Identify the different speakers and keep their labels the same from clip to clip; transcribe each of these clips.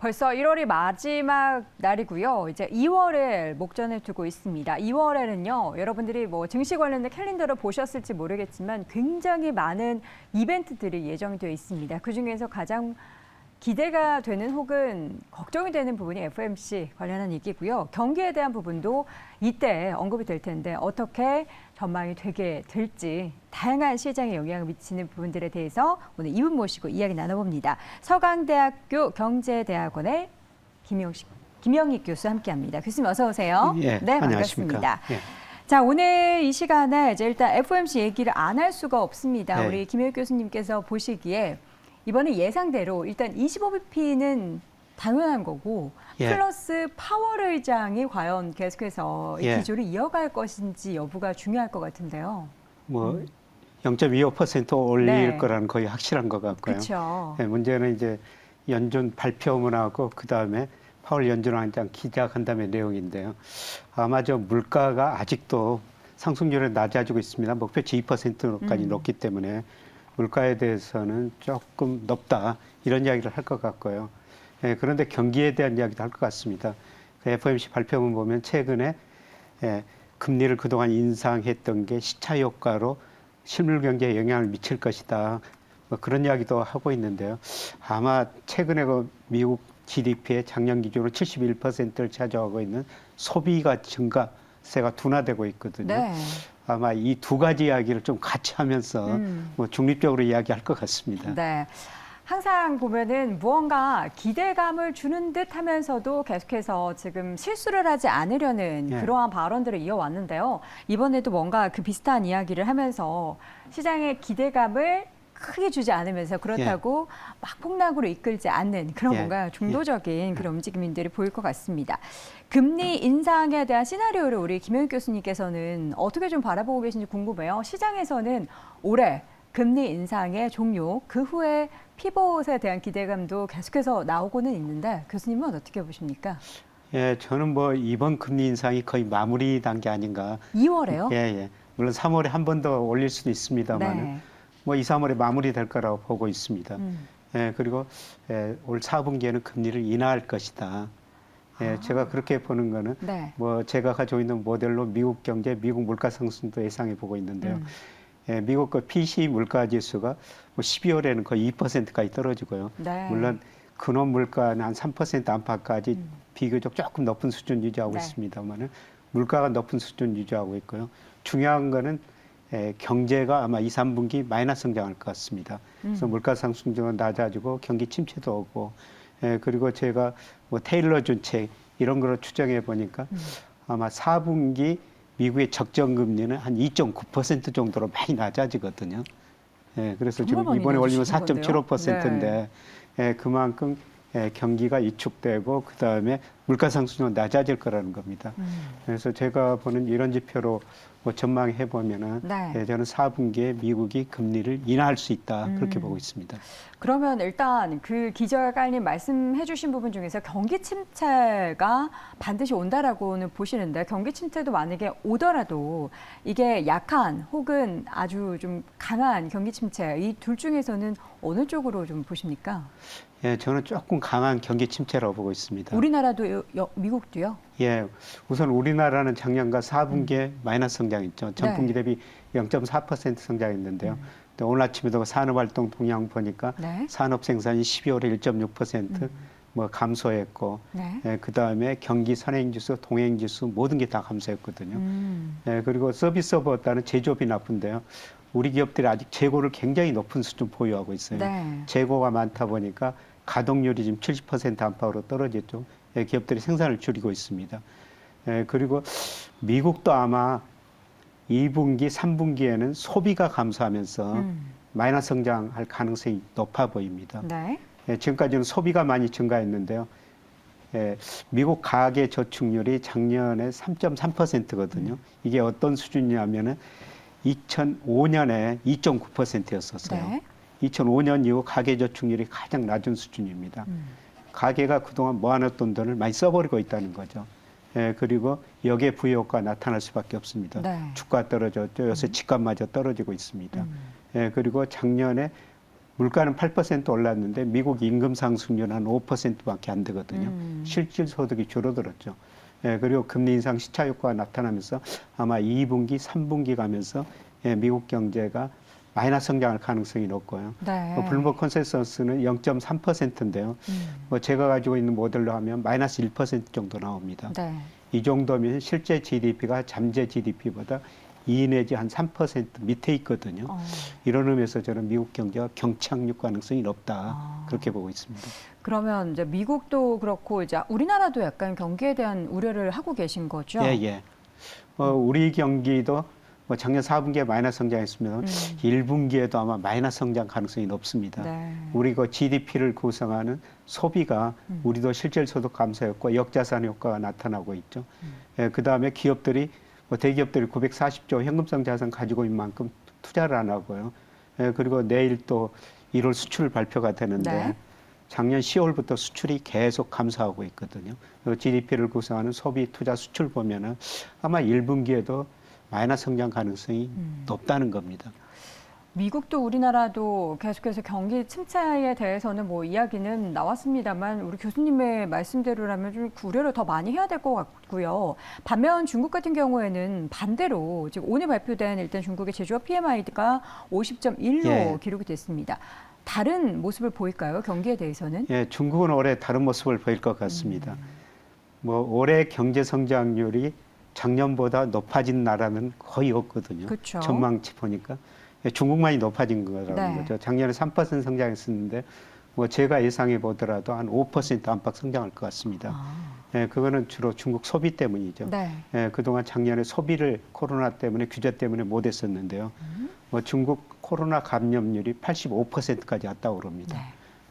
Speaker 1: 벌써 1월이 마지막 날이고요. 이제 2월을 목전에 두고 있습니다. 2월에는요, 여러분들이 뭐 증시 관련된 캘린더를 보셨을지 모르겠지만 굉장히 많은 이벤트들이 예정되어 있습니다. 그중에서 가장 기대가 되는 혹은 걱정이 되는 부분이 FOMC 관련한 얘기고요. 경기에 대한 부분도 이때 언급이 될 텐데 어떻게 전망이 되게 될지 다양한 시장에 영향을 미치는 부분들에 대해서 오늘 이분 모시고 이야기 나눠봅니다. 서강대학교 경제대학원의 김영익 교수 함께합니다. 교수님 어서 오세요.
Speaker 2: 예,
Speaker 1: 네,
Speaker 2: 안녕하십니까.
Speaker 1: 반갑습니다.
Speaker 2: 예.
Speaker 1: 자, 오늘 이 시간에 이제 일단 FOMC 얘기를 안 할 수가 없습니다.
Speaker 2: 네.
Speaker 1: 우리 김영익 교수님께서 보시기에 이번에 예상대로 일단 25bp는 당연한 거고
Speaker 2: 예.
Speaker 1: 플러스 파월 의장이 과연 계속해서 이
Speaker 2: 예.
Speaker 1: 기조를 이어갈 것인지 여부가 중요할 것 같은데요.
Speaker 2: 뭐 0.25% 올릴
Speaker 1: 네.
Speaker 2: 거라는 거의 확실한 것 같고요.
Speaker 1: 그렇죠.
Speaker 2: 예, 문제는 이제 연준 발표문하고 그 다음에 파월 연준원장 기자간담회 내용인데요. 아마 저 물가가 아직도 상승률이 낮아지고 있습니다. 목표치 2%까지 높기 때문에 물가에 대해서는 조금 높다 이런 이야기를 할 것 같고요. 예, 그런데 경기에 대한 이야기도 할 것 같습니다. 그 FOMC 발표문 보면 최근에 금리를 그동안 인상했던 게 시차 효과로 실물 경제에 영향을 미칠 것이다. 뭐 그런 이야기도 하고 있는데요. 아마 최근에 그 미국 GDP의 작년 기준으로 71%를 차지하고 있는 소비가 증가세가 둔화되고 있거든요.
Speaker 1: 네.
Speaker 2: 아마 이 두 가지 이야기를 좀 같이 하면서 뭐 중립적으로 이야기할 것 같습니다.
Speaker 1: 네. 항상 보면은 무언가 기대감을 주는 듯 하면서도 계속해서 지금 실수를 하지 않으려는
Speaker 2: 예.
Speaker 1: 그러한 발언들을 이어왔는데요. 이번에도 뭔가 그 비슷한 이야기를 하면서 시장의 기대감을 크게 주지 않으면서 그렇다고 막 폭락으로 이끌지 않는 그런
Speaker 2: 예.
Speaker 1: 뭔가 중도적인 그런 움직임들이 보일 것 같습니다. 금리 인상에 대한 시나리오를 우리 김영익 교수님께서는 어떻게 좀 바라보고 계신지 궁금해요. 시장에서는 올해 금리 인상의 종료, 그 후에 피벗에 대한 기대감도 계속해서 나오고는 있는데 교수님은 어떻게 보십니까?
Speaker 2: 예, 저는 뭐 이번 금리 인상이 거의 마무리 단계 아닌가.
Speaker 1: 2월에요?
Speaker 2: 예, 예. 물론 3월에 한 번 더 올릴 수도 있습니다만은
Speaker 1: 네.
Speaker 2: 뭐 2, 3월에 마무리될 거라고 보고 있습니다.
Speaker 1: 음.
Speaker 2: 예, 그리고 올 4분기에는 금리를 인하할 것이다. 예, 제가 그렇게 보는 거는
Speaker 1: 네.
Speaker 2: 뭐 제가 가지고 있는 모델로 미국 경제, 미국 물가 상승도 예상해 보고 있는데요. 예, 미국 그 PCE 물가 지수가 뭐 12월에는 거의 2%까지 떨어지고요.
Speaker 1: 네.
Speaker 2: 물론 근원 물가는 한 3% 안팎까지 비교적 조금 높은 수준 유지하고
Speaker 1: 네.
Speaker 2: 있습니다만은 물가가 높은 수준 유지하고 있고요. 중요한 거는 경제가 아마 2, 3분기 마이너스 성장할 것 같습니다. 그래서 물가 상승률은 낮아지고 경기 침체도 오고, 그리고 제가 뭐 테일러 준 책 이런 거로 추정해 보니까 아마 4분기 미국의 적정 금리는 한 2.9% 정도로 많이 낮아지거든요. 그래서 지금
Speaker 1: 많이
Speaker 2: 이번에 올리면
Speaker 1: 낮아지는 건데요?
Speaker 2: 4.75%인데 그만큼 경기가 위축되고 그 다음에 물가 상승률은 낮아질 거라는 겁니다. 그래서 제가 보는 이런 지표로 뭐 전망해 보면은
Speaker 1: 네.
Speaker 2: 저는 4분기에 미국이 금리를 인하할 수 있다 그렇게 보고 있습니다.
Speaker 1: 그러면 일단 그 기자관님 말씀해 주신 부분 중에서 경기 침체가 반드시 온다라고는 보시는데 경기 침체도 만약에 오더라도 이게 약한 혹은 아주 좀 강한 경기 침체 이 둘 중에서는 어느 쪽으로 좀 보십니까?
Speaker 2: 예, 저는 조금 강한 경기 침체라고 보고 있습니다.
Speaker 1: 우리나라도 미국도요?
Speaker 2: 예, 우선 우리나라는 작년과 4분기에 마이너스 성장했죠. 전분기 대비 0.4% 성장했는데요. 또 오늘 아침에도 산업활동 동향 보니까
Speaker 1: 네.
Speaker 2: 산업 생산이 12월에 1.6% 뭐 감소했고,
Speaker 1: 네.
Speaker 2: 그 다음에 경기 선행지수, 동행지수 모든 게 다 감소했거든요. 그리고 서비스업보다는 제조업이 나쁜데요. 우리 기업들이 아직 재고를 굉장히 높은 수준 보유하고 있어요.
Speaker 1: 네.
Speaker 2: 재고가 많다 보니까 가동률이 지금 70% 안팎으로 떨어졌죠. 기업들이 생산을 줄이고 있습니다. 그리고 미국도 아마 2분기, 3분기에는 소비가 감소하면서 마이너스 성장할 가능성이 높아 보입니다.
Speaker 1: 네.
Speaker 2: 지금까지는 소비가 많이 증가했는데요. 미국 가계 저축률이 작년에 3.3%거든요. 이게 어떤 수준이냐면은 2005년에 2.9%였었어요.
Speaker 1: 네.
Speaker 2: 2005년 이후 가계 저축률이 가장 낮은 수준입니다. 가계가 그동안 모아놨던 돈을 많이 써버리고 있다는 거죠. 그리고 여기에 부효과가 나타날 수밖에 없습니다.
Speaker 1: 네.
Speaker 2: 주가 떨어졌죠. 요새 집값마저 떨어지고 있습니다. 그리고 작년에 물가는 8% 올랐는데 미국 임금 상승률은 한 5%밖에 안 되거든요. 실질 소득이 줄어들었죠. 예, 그리고 금리 인상 시차 효과가 나타나면서 아마 2분기, 3분기 가면서 예, 미국 경제가 마이너스 성장할 가능성이 높고요.
Speaker 1: 네.
Speaker 2: 블룸버그 컨센서스는 0.3%인데요. 제가 가지고 있는 모델로 하면 마이너스 1% 정도 나옵니다.
Speaker 1: 네.
Speaker 2: 이 정도면 실제 GDP가 잠재 GDP보다 2 내지 한 3% 밑에 있거든요. 이런 의미에서 저는 미국 경제가 경착륙 가능성이 높다. 그렇게 보고 있습니다.
Speaker 1: 그러면 이제 미국도 그렇고 이제 우리나라도 약간 경기에 대한 우려를 하고 계신 거죠?
Speaker 2: 예, 예. 우리 경기도 작년 4분기에 마이너스 성장했으면 1분기에도 아마 마이너스 성장 가능성이 높습니다.
Speaker 1: 네.
Speaker 2: 우리 그 GDP를 구성하는 소비가 우리도 실질 소득 감소였고 역자산 효과가 나타나고 있죠. 예, 그 다음에 기업들이 대기업들이 940조 현금성 자산 가지고 있는 만큼 투자를 안 하고요. 예, 그리고 내일 또 1월 수출 발표가 되는데
Speaker 1: 네.
Speaker 2: 작년 10월부터 수출이 계속 감소하고 있거든요. GDP를 구성하는 소비, 투자, 수출 보면은 아마 1분기에도 마이너스 성장 가능성이 높다는 겁니다.
Speaker 1: 미국도 우리나라도 계속해서 경기 침체에 대해서는 뭐 이야기는 나왔습니다만 우리 교수님의 말씀대로라면 좀 우려를 더 많이 해야 될 것 같고요. 반면 중국 같은 경우에는 반대로 지금 오늘 발표된 일단 중국의 제조업 PMI가 50.1로
Speaker 2: 예.
Speaker 1: 기록이 됐습니다. 다른 모습을 보일까요? 경기에 대해서는?
Speaker 2: 예, 중국은 올해 다른 모습을 보일 것 같습니다. 올해 경제 성장률이 작년보다 높아진 나라는 거의 없거든요.
Speaker 1: 그렇죠.
Speaker 2: 전망치 보니까 중국만이 높아진 거라는
Speaker 1: 네.
Speaker 2: 거죠. 작년에 3% 성장했었는데 제가 예상해 보더라도 한 5% 안팎 성장할 것 같습니다. 예, 그거는 주로 중국 소비 때문이죠.
Speaker 1: 네.
Speaker 2: 예, 그동안 작년에 소비를 코로나 때문에 규제 때문에 못 했었는데요. 중국 코로나 감염률이 85%까지 왔다고 그럽니다.
Speaker 1: 네.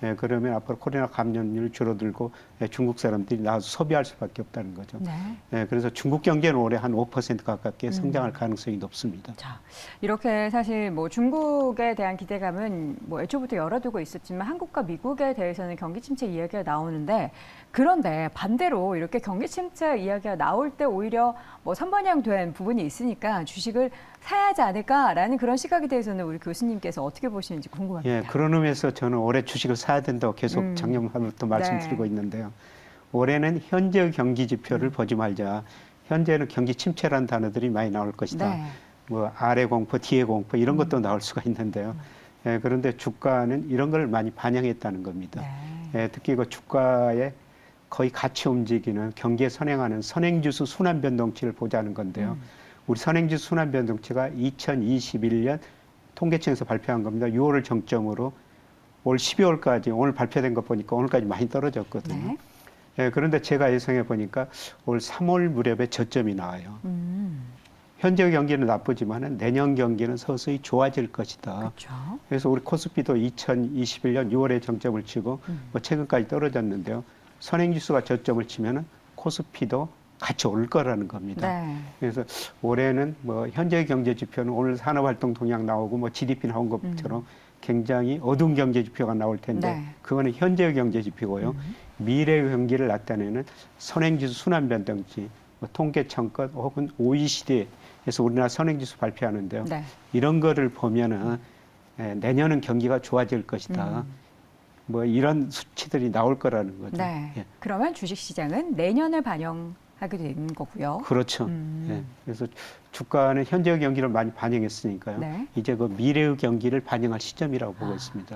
Speaker 2: 예, 그러면 앞으로 코로나 감염률이 줄어들고 중국 사람들이 나와서 소비할 수밖에 없다는 거죠.
Speaker 1: 네.
Speaker 2: 예, 그래서 중국 경제는 올해 한 5% 가깝게 성장할 가능성이 높습니다.
Speaker 1: 자, 이렇게 사실 뭐 중국에 대한 기대감은 뭐 애초부터 열어두고 있었지만 한국과 미국에 대해서는 경기 침체 이야기가 나오는데 그런데 반대로 이렇게 경기 침체 이야기가 나올 때 오히려 뭐 선반영된 부분이 있으니까 주식을 사야 하지 않을까라는 그런 시각에 대해서는 우리 교수님께서 어떻게 보시는지 궁금합니다.
Speaker 2: 예, 그런 의미에서 저는 올해 주식을 사야 된다고 계속 작년부터 말씀드리고
Speaker 1: 네.
Speaker 2: 있는데요. 올해는 현재 경기 지표를 보지 말자. 현재는 경기 침체라는 단어들이 많이 나올 것이다.
Speaker 1: 네.
Speaker 2: 아래 공포, 뒤에 공포 이런 것도 나올 수가 있는데요. 예, 그런데 주가는 이런 걸 많이 반영했다는 겁니다.
Speaker 1: 네.
Speaker 2: 예, 특히 그 주가에 거의 같이 움직이는 경기에 선행하는 선행지수 순환 변동치를 보자는 건데요. 우리 선행지수 순환 변동치가 2021년 통계청에서 발표한 겁니다. 6월을 정점으로 올 12월까지 오늘 발표된 거 보니까 오늘까지 많이 떨어졌거든요.
Speaker 1: 네.
Speaker 2: 예, 그런데 제가 예상해 보니까 올 3월 무렵에 저점이 나와요. 현재 경기는 나쁘지만 내년 경기는 서서히 좋아질 것이다.
Speaker 1: 그렇죠.
Speaker 2: 그래서 우리 코스피도 2021년 6월에 정점을 치고 최근까지 떨어졌는데요. 선행지수가 저점을 치면은 코스피도 같이 올 거라는 겁니다.
Speaker 1: 네.
Speaker 2: 그래서 올해는 현재 경제 지표는 오늘 산업활동 동향 나오고 GDP 나온 것처럼 굉장히 어두운 경제 지표가 나올 텐데
Speaker 1: 네.
Speaker 2: 그거는 현재 경제 지표고요. 미래 경기를 나타내는 선행지수 순환 변동치, 통계청 것 혹은 OECD에서 우리나라 선행지수 발표하는데요.
Speaker 1: 네.
Speaker 2: 이런 거를 보면은 내년은 경기가 좋아질 것이다. 이런 수치들이 나올 거라는 거죠.
Speaker 1: 네.
Speaker 2: 예.
Speaker 1: 그러면 주식시장은 내년을 반영하게 되는 거고요.
Speaker 2: 그렇죠. 예. 그래서 주가는 현재의 경기를 많이 반영했으니까요.
Speaker 1: 네.
Speaker 2: 이제 그 미래의 경기를 반영할 시점이라고 보고 있습니다.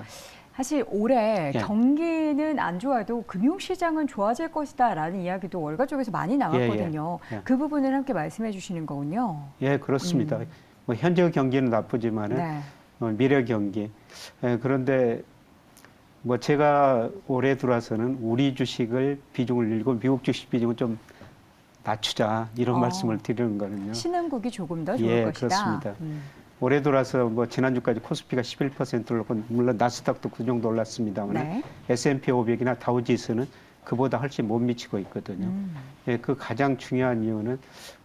Speaker 1: 사실 올해
Speaker 2: 예.
Speaker 1: 경기는 안 좋아도 금융시장은 좋아질 것이다라는 이야기도 월가 쪽에서 많이 나왔거든요.
Speaker 2: 예.
Speaker 1: 그 부분을 함께 말씀해 주시는 거군요.
Speaker 2: 예, 그렇습니다. 현재의 경기는 나쁘지만은
Speaker 1: 네.
Speaker 2: 미래 경기. 예, 그런데 제가 올해 들어와서는 우리 주식을 비중을 늘리고 미국 주식 비중을 좀 낮추자 이런 말씀을 드리는 거거든요.
Speaker 1: 신흥국이 조금 더 좋을
Speaker 2: 예,
Speaker 1: 것이다.
Speaker 2: 그렇습니다. 올해 들어와서 지난주까지 코스피가 11% 올랐고 물론 나스닥도 그 정도 올랐습니다만
Speaker 1: 네.
Speaker 2: S&P 500이나 다우지수는 그보다 훨씬 못 미치고 있거든요. 예, 그 가장 중요한 이유는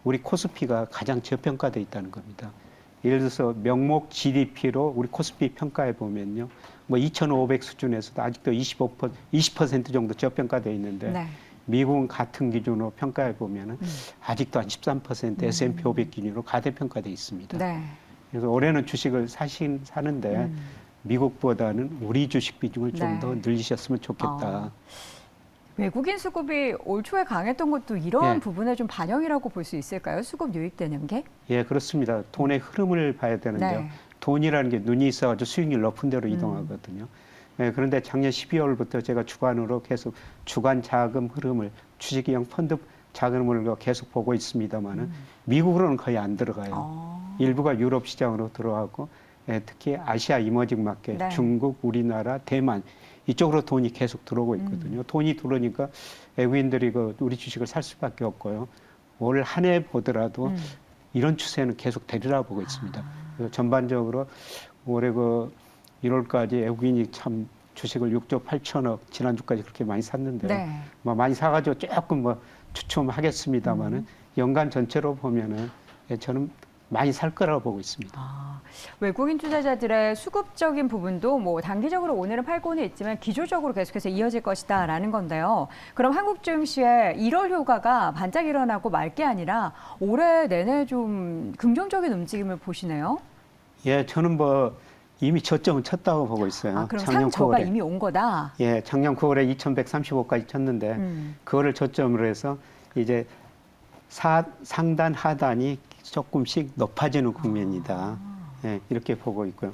Speaker 2: 우리 코스피가 가장 저평가되어 있다는 겁니다. 예를 들어서 명목 GDP로 우리 코스피 평가해 보면요. 2,500 수준에서도 아직도 20% 정도 저평가되어 있는데
Speaker 1: 네.
Speaker 2: 미국은 같은 기준으로 평가해 보면은 아직도 한 13% S&P 500 기준으로 가대평가되어 있습니다.
Speaker 1: 네.
Speaker 2: 그래서 올해는 주식을 사는데 미국보다는 우리 주식 비중을 좀
Speaker 1: 네.
Speaker 2: 더 늘리셨으면 좋겠다.
Speaker 1: 외국인 수급이 올 초에 강했던 것도 이런
Speaker 2: 예.
Speaker 1: 부분에 좀 반영이라고 볼 수 있을까요? 수급 유입되는 게?
Speaker 2: 예, 그렇습니다. 돈의 흐름을 봐야 되는데요.
Speaker 1: 네.
Speaker 2: 돈이라는 게 눈이 있어가지고 수익률 높은 대로 이동하거든요. 예, 그런데 작년 12월부터 제가 주간으로 계속 주간 자금 흐름을 주식형 펀드 자금을 계속 보고 있습니다만은 미국으로는 거의 안 들어가요. 일부가 유럽 시장으로 들어가고 예, 특히 아시아 이머징 마켓,
Speaker 1: 네.
Speaker 2: 중국, 우리나라, 대만 이쪽으로 돈이 계속 들어오고 있거든요. 돈이 들어오니까 외국인들이 그 우리 주식을 살 수밖에 없고요. 올 한 해 보더라도 이런 추세는 계속 되리라 보고 있습니다. 그래서 전반적으로 올해 그 1월까지 외국인이 참 주식을 6조 8천억 지난주까지 그렇게 많이 샀는데요.
Speaker 1: 네.
Speaker 2: 뭐 많이 사가지고 조금 뭐 추첨하겠습니다만은 연간 전체로 보면은 예, 저는 많이 살 거라고 보고 있습니다.
Speaker 1: 외국인 투자자들의 수급적인 부분도 뭐 단기적으로 오늘은 팔고는 있지만 기조적으로 계속해서 이어질 것이다라는 건데요. 그럼 한국 증시의 1월 효과가 반짝 일어나고 말 게 아니라 올해 내내 좀 긍정적인 움직임을 보시네요.
Speaker 2: 예, 저는 뭐 이미 저점은 쳤다고 보고 있어요.
Speaker 1: 그럼 상저가 이미 온 거다.
Speaker 2: 예, 작년 9월에 2,135까지 쳤는데 그거를 저점으로 해서 이제 상단 하단이 조금씩 높아지는 국면이다. 예, 이렇게 보고 있고요.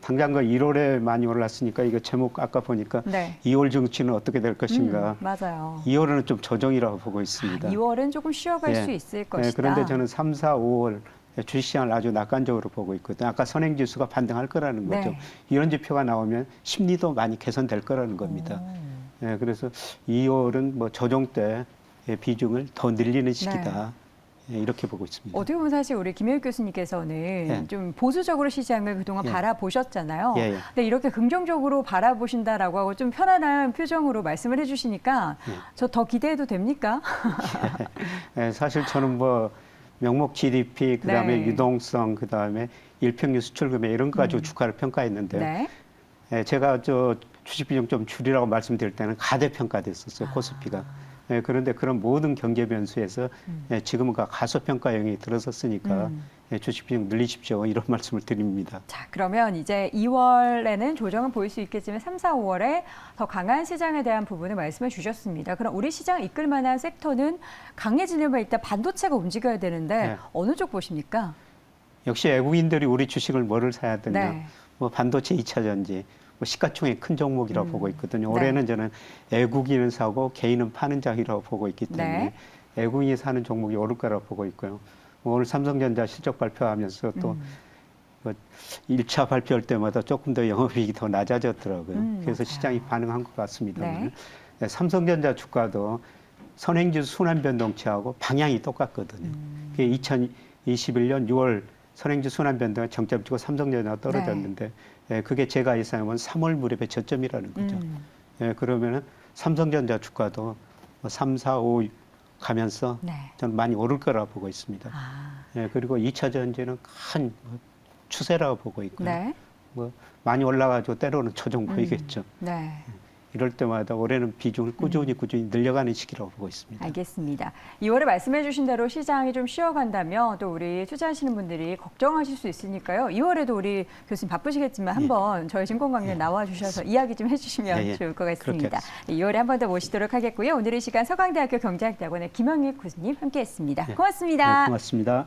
Speaker 2: 당장 그 1월에 많이 올랐으니까 이거 제목 아까 보니까
Speaker 1: 네.
Speaker 2: 2월 증시는 어떻게 될 것인가.
Speaker 1: 맞아요.
Speaker 2: 2월은 좀 조정이라고 보고 있습니다.
Speaker 1: 2월은 조금 쉬어갈 수 있을 것이다.
Speaker 2: 그런데 저는 3, 4, 5월 주식시장을 아주 낙관적으로 보고 있거든요. 아까 선행지수가 반등할 거라는 거죠.
Speaker 1: 네.
Speaker 2: 이런 지표가 나오면 심리도 많이 개선될 거라는 겁니다. 예, 그래서 2월은 뭐 조정 때 비중을 더 늘리는 시기다. 예, 이렇게 보고 있습니다.
Speaker 1: 어떻게 보면 사실 우리 김효익 교수님께서는 좀 보수적으로 시장을 그동안 바라보셨잖아요.
Speaker 2: 예.
Speaker 1: 근데 이렇게 긍정적으로 바라보신다라고 하고 좀 편안한 표정으로 말씀을 해주시니까 저 더 기대해도 됩니까?
Speaker 2: 예, 사실 저는 뭐 명목 GDP, 그다음에
Speaker 1: 네.
Speaker 2: 유동성, 그다음에 일평균 수출 금액 이런 거 가지고 주가를 평가했는데요.
Speaker 1: 네.
Speaker 2: 예, 제가 저 주식 비중 좀 줄이라고 말씀드릴 때는 가대평가됐었어요, 코스피가. 예, 그런데 그런 모든 경제 변수에서 예, 지금은 가소평가형이 들어섰으니까 예, 주식 비중 늘리십시오. 이런 말씀을 드립니다.
Speaker 1: 자, 그러면 이제 2월에는 조정은 보일 수 있겠지만 3, 4, 5월에 더 강한 시장에 대한 부분을 말씀해 주셨습니다. 그럼 우리 시장 이끌 만한 섹터는 강해지려면 일단 반도체가 움직여야 되는데
Speaker 2: 네.
Speaker 1: 어느 쪽 보십니까?
Speaker 2: 역시 외국인들이 우리 주식을 뭐를 사야 되냐.
Speaker 1: 네.
Speaker 2: 뭐 반도체 2차 전지, 뭐 시가총액 큰 종목이라고 보고 있거든요.
Speaker 1: 네.
Speaker 2: 올해는 저는 외국인은 사고 개인은 파는 장이라고 보고 있기 때문에
Speaker 1: 네.
Speaker 2: 외국인이 사는 종목이 오를 거라고 보고 있고요. 뭐 오늘 삼성전자 실적 발표하면서 또 1차 발표할 때마다 조금 더 영업이익이 더 낮아졌더라고요. 그래서
Speaker 1: 맞아요.
Speaker 2: 시장이 반응한 것 같습니다.
Speaker 1: 네.
Speaker 2: 삼성전자 주가도 선행지수 순환변동치하고 방향이 똑같거든요. 그게 2021년 6월 선행지수 순환변동에 정점 찍고 삼성전자가 떨어졌는데 그게 제가 예상하면 3월 무렵의 저점이라는 거죠. 그러면은 삼성전자 주가도 3, 4, 5 가면서 저는 많이 오를 거라고 보고 있습니다. 그리고 2차 전지는 큰 추세라고 보고 있고요.
Speaker 1: 네.
Speaker 2: 뭐 많이 올라가지고 때로는 조정 보이겠죠.
Speaker 1: 네.
Speaker 2: 이럴 때마다 올해는 비중을 꾸준히 늘려가는 시기라고 보고 있습니다.
Speaker 1: 알겠습니다. 2월에 말씀해 주신 대로 시장이 좀 쉬어간다면 또 우리 투자하시는 분들이 걱정하실 수 있으니까요. 2월에도 우리 교수님 바쁘시겠지만 한번 저희 증권광장 나와 주셔서 이야기 좀 해주시면 좋을 것 같습니다. 2월에 한 번 더 모시도록 하겠고요. 오늘 이 시간 서강대학교 경제학대학원의 김영익 교수님 함께했습니다. 고맙습니다.
Speaker 2: 네, 고맙습니다.